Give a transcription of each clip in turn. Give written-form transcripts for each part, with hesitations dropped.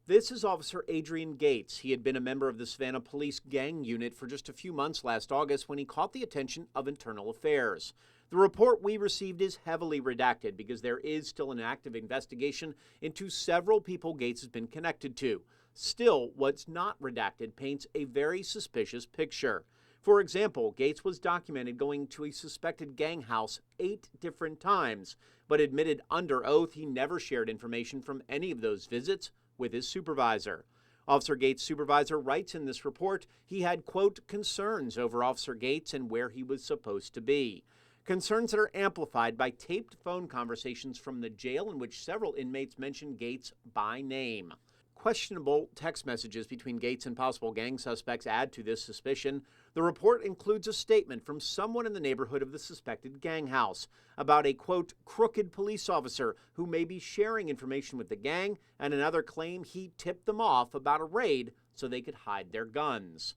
This is Officer Adrian Gates. He had been a member of the Savannah Police Gang Unit for just a few months last August when he caught the attention of Internal Affairs. The report we received is heavily redacted because there is still an active investigation into several people Gates has been connected to. Still, what's not redacted paints a very suspicious picture. For example, Gates was documented going to a suspected gang house 8 different times, but admitted under oath he never shared information from any of those visits with his supervisor. Officer Gates' supervisor writes in this report he had, quote, concerns over Officer Gates and where he was supposed to be. Concerns that are amplified by taped phone conversations from the jail in which several inmates mention Gates by name. Questionable text messages between Gates and possible gang suspects add to this suspicion. The report includes a statement from someone in the neighborhood of the suspected gang house about a, quote, crooked police officer who may be sharing information with the gang, and another claim he tipped them off about a raid so they could hide their guns.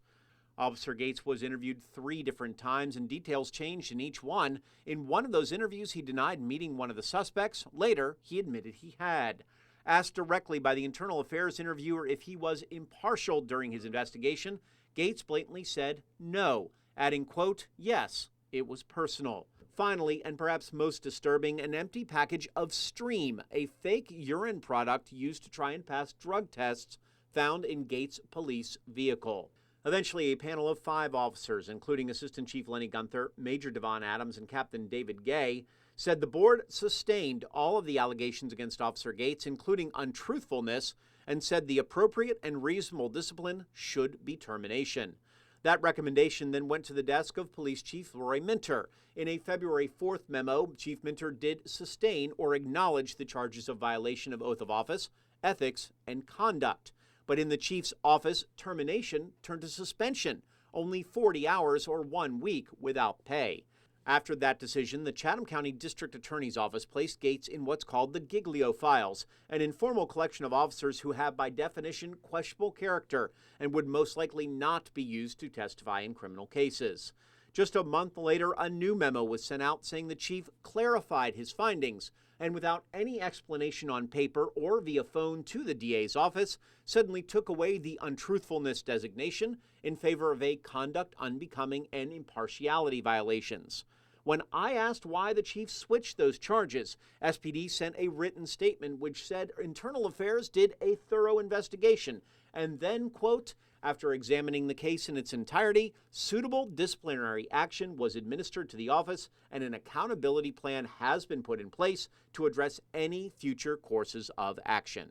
Officer Gates was interviewed 3 different times, and details changed in each one. In one of those interviews, he denied meeting one of the suspects. Later, he admitted he had. Asked directly by the Internal Affairs interviewer if he was impartial during his investigation, Gates blatantly said no, adding, quote, yes, it was personal. Finally, and perhaps most disturbing, an empty package of Stream, a fake urine product used to try and pass drug tests, found in Gates' police vehicle. Eventually, a panel of 5 officers, including Assistant Chief Lenny Gunther, Major Devon Adams, and Captain David Gay, said the board sustained all of the allegations against Officer Gates, including untruthfulness, and said the appropriate and reasonable discipline should be termination. That recommendation then went to the desk of Police Chief Roy Minter. In a February 4th memo, Chief Minter did sustain or acknowledge the charges of violation of oath of office, ethics, and conduct. But in the chief's office, termination turned to suspension, only 40 hours or 1 week without pay. After that decision, the Chatham County District Attorney's Office placed Gates in what's called the Giglio Files, an informal collection of officers who have by definition questionable character and would most likely not be used to testify in criminal cases. Just a month later, a new memo was sent out saying the chief clarified his findings and, without any explanation on paper or via phone to the DA's office, suddenly took away the untruthfulness designation in favor of a conduct unbecoming and impartiality violations. When I asked why the chief switched those charges, SPD sent a written statement which said Internal Affairs did a thorough investigation and then, quote, after examining the case in its entirety, suitable disciplinary action was administered to the office and an accountability plan has been put in place to address any future courses of action.